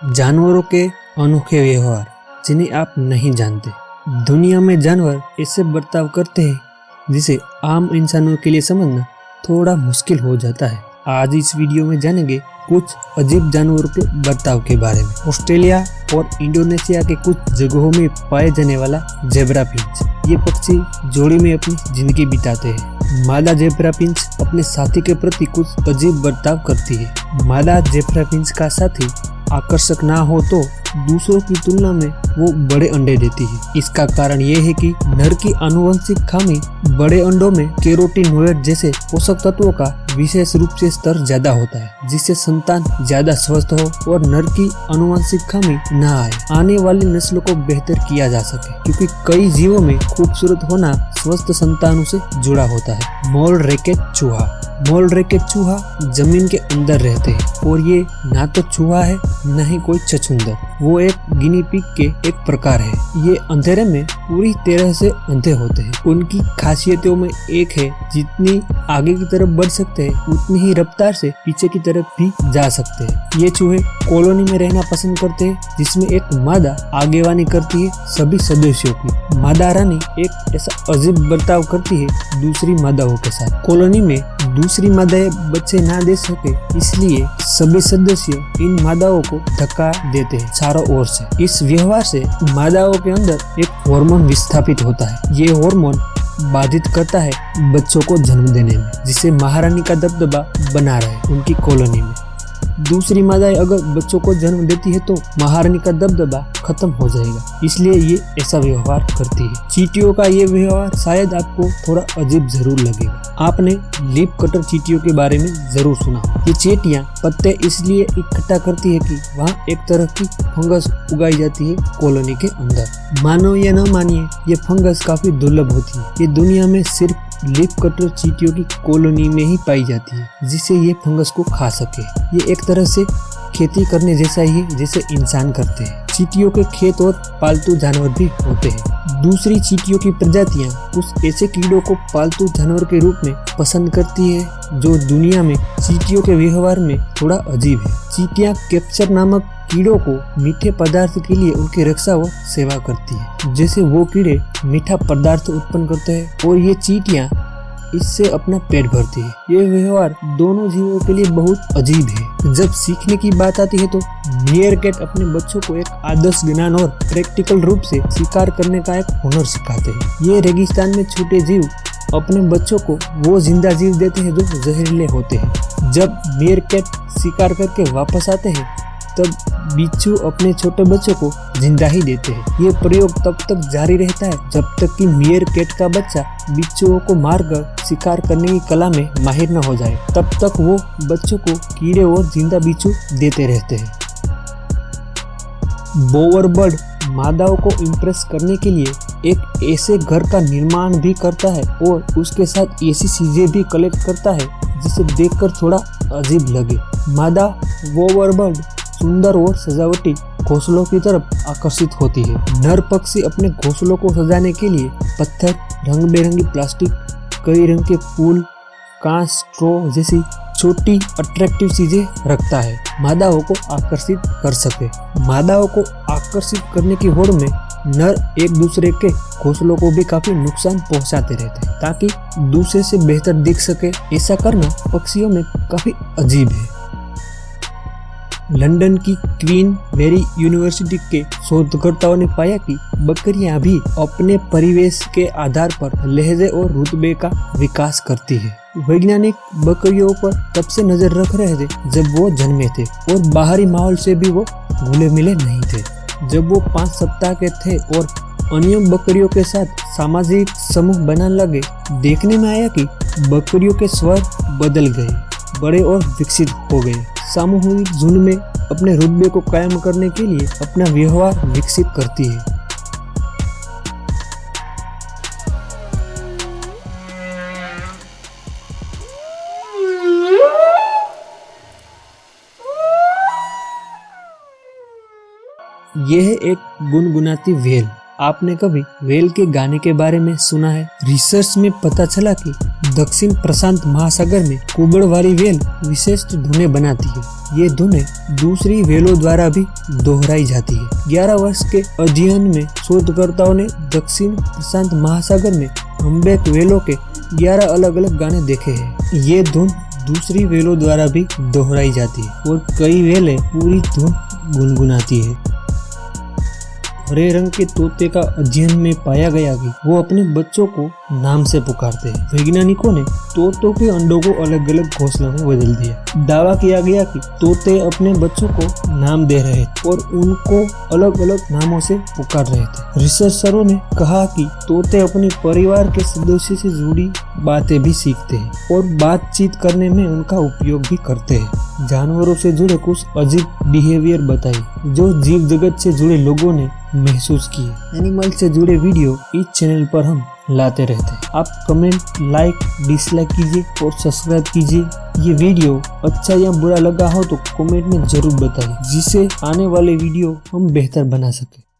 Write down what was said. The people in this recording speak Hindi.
जानवरों के अनोखे व्यवहार जिन्हें आप नहीं जानते। दुनिया में जानवर ऐसे बर्ताव करते हैं जिसे आम इंसानों के लिए समझना थोड़ा मुश्किल हो जाता है। आज इस वीडियो में जानेंगे कुछ अजीब जानवरों के बर्ताव के बारे में। ऑस्ट्रेलिया और इंडोनेशिया के कुछ जगहों में पाए जाने वाला ज़ेब्रा फिंच। ये पक्षी जोड़ी में अपनी जिंदगी बिताते हैं। मादा ज़ेब्रा फिंच अपने साथी के प्रति कुछ अजीब बर्ताव करती है। मादा ज़ेब्रा फिंच का साथी आकर्षक ना हो तो दूसरों की तुलना में वो बड़े अंडे देती है। इसका कारण ये है कि नर की आनुवंशिक खामी बड़े अंडों में कैरोटीनॉयड जैसे पोषक तत्वों का विशेष रूप से स्तर ज्यादा होता है, जिससे संतान ज्यादा स्वस्थ हो और नर की आनुवंशिक खामी न आए, आने वाली नस्लों को बेहतर किया जा सके। क्योंकि कई जीवों में खूबसूरत होना स्वस्थ संतानों से जुड़ा होता है। मोल रैकेट चूहा। मोल रैकेट चूहा जमीन के अंदर रहते हैं और ये ना तो चूहा है न ही कोई छछूंदर। वो एक गिनी पिग के एक प्रकार है। ये अंधेरे में पूरी तरह से अंधे होते हैं। उनकी खासियतों में एक है, जितनी आगे की तरफ बढ़ सकते हैं उतनी ही रफ्तार से पीछे की तरफ भी जा सकते हैं। ये चूहे कॉलोनी में रहना पसंद करते हैं, जिसमें एक मादा आगेवानी करती है सभी सदस्यों की। मादा रानी एक ऐसा अजीब बर्ताव करती है दूसरी मादाओं के साथ। कॉलोनी में दूसरी मादाएं बच्चे ना दे सके, इसलिए सभी सदस्य इन मादाओं को धक्का देते हैं चारों ओर से। इस व्यवहार से मादाओं के अंदर एक हार्मोन विस्थापित होता है। ये हार्मोन बाधित करता है बच्चों को जन्म देने में, जिससे महारानी का दबदबा बना रहे उनकी कॉलोनी में। दूसरी मादाएं अगर बच्चों को जन्म देती है तो महारानी का दबदबा खत्म हो जाएगा, इसलिए ये ऐसा व्यवहार करती है। चींटियों का ये व्यवहार शायद आपको थोड़ा अजीब जरूर लगेगा। आपने लीफ कटर चींटियों के बारे में जरूर सुना। ये चींटियां पत्ते इसलिए इकट्ठा करती है कि वहाँ एक तरह की फंगस उगाई जाती है कॉलोनी के अंदर। मानो या न मानिए, ये फंगस काफी दुर्लभ होती है। ये दुनिया में सिर्फ लीफ कटर चींटियों की कॉलोनी में ही पाई जाती है, जिससे ये फंगस को खा सके। ये एक तरह से खेती करने जैसा ही है जैसे इंसान करते हैं। चींटियों के खेत और पालतू जानवर भी होते हैं। दूसरी चींटियों की प्रजातियां उस ऐसे कीड़ों को पालतू जानवर के रूप में पसंद करती है जो दुनिया में चींटियों के व्यवहार में थोड़ा अजीब है। चींटियां कैप्चर नामक कीड़ों को मीठे पदार्थ के लिए उनकी रक्षा व सेवा करती है। जैसे वो कीड़े मीठा पदार्थ उत्पन्न करते हैं और ये चींटियां इससे अपना पेट भरती है। ये व्यवहार दोनों जीवों के लिए बहुत अजीब है। जब सीखने की बात आती है तो मीयरकैट अपने बच्चों को एक आदर्श ज्ञान और प्रैक्टिकल रूप से शिकार करने का एक हुनर सिखाते हैं। ये रेगिस्तान में छोटे जीव अपने बच्चों को वो जिंदा जीव देते हैं जो जहरीले होते हैं। जब मीयरकैट शिकार करके वापस आते हैं तब बिच्छू अपने छोटे बच्चों को जिंदा ही देते हैं। ये प्रयोग तब तक जारी रहता है जब तक कि मीयरकैट का बच्चा बिच्छुओं को मारकर शिकार करने की कला में माहिर न हो जाए। तब तक वो बच्चों को कीड़े और जिंदा बिच्छू देते रहते हैं। बोअरबर्ड मादाओं को इम्प्रेस करने के लिए एक ऐसे घर का निर्माण भी करता है और उसके साथ ऐसी चीजें भी कलेक्ट करता है जिसे देखकर थोड़ा अजीब लगे। मादा बोअरबर्ड सुंदर और सजावटी घोंसलों की तरफ आकर्षित होती है। नर पक्षी अपने घोंसलों को सजाने के लिए पत्थर, रंग बिरंगी प्लास्टिक, कई रंग के फूल, कांच, स्ट्रॉ जैसी छोटी अट्रैक्टिव चीजें रखता है मादाओं को आकर्षित कर सके। मादाओं को आकर्षित करने की होड़ में नर एक दूसरे के घोंसलों को भी काफी नुकसान पहुंचाते रहते हैं ताकि दूसरे से बेहतर दिख सके। ऐसा करना पक्षियों में काफी अजीब है। लंदन की क्वीन मैरी यूनिवर्सिटी के शोधकर्ताओं ने पाया कि बकरियां भी अपने परिवेश के आधार पर लहजे और रुतबे का विकास करती है। वैज्ञानिक बकरियों पर तब से नजर रख रहे थे जब वो जन्मे थे और बाहरी माहौल से भी वो घुले मिले नहीं थे। जब वो 5 सप्ताह के थे और अन्य बकरियों के साथ सामाजिक समूह बनाने लगे, देखने में आया कि बकरियों के स्वर बदल गए, बड़े और विकसित हो गए। सामूहिक झुंड में अपने रुतबे को कायम करने के लिए अपना व्यवहार विकसित करती है। यह है एक गुनगुनाती व्हेल। आपने कभी व्हेल के गाने के बारे में सुना है? रिसर्च में पता चला कि दक्षिण प्रशांत महासागर में कुबड़ वाली व्हेल विशेष धुनें बनाती है। ये धुनें दूसरी व्हेलों द्वारा भी दोहराई जाती है। 11 वर्ष के अध्ययन में शोधकर्ताओं ने दक्षिण प्रशांत महासागर में हम्बैक व्हेलों के 11 अलग अलग गाने देखे हैं। ये धुन दूसरी व्हेलों द्वारा भी दोहराई जाती है और कई व्हेलें पूरी धुन गुनगुनाती है। हरे रंग के तोते का अध्ययन में पाया गया कि वो अपने बच्चों को नाम से पुकारते हैं। वैज्ञानिकों ने तोतों के अंडों को अलग अलग घोंसलों में बदल दिया। दावा किया गया कि तोते अपने बच्चों को नाम दे रहे थे और उनको अलग अलग नामों से पुकार रहे थे। रिसर्चरों ने कहा कि तोते अपने परिवार के सदस्यों से जुड़ी बातें भी सीखते हैं और बातचीत करने में उनका उपयोग भी करते हैं। जानवरों से जुड़े कुछ अजीब बिहेवियर बताई जो जीव जगत से जुड़े लोगों ने महसूस किए। एनिमल से जुड़े वीडियो इस चैनल पर हम लाते रहते हैं। आप कमेंट, लाइक, डिसलाइक कीजिए और सब्सक्राइब कीजिए। ये वीडियो अच्छा या बुरा लगा हो तो कमेंट में जरूर बताइए, जिससे आने वाले वीडियो हम बेहतर बना सके।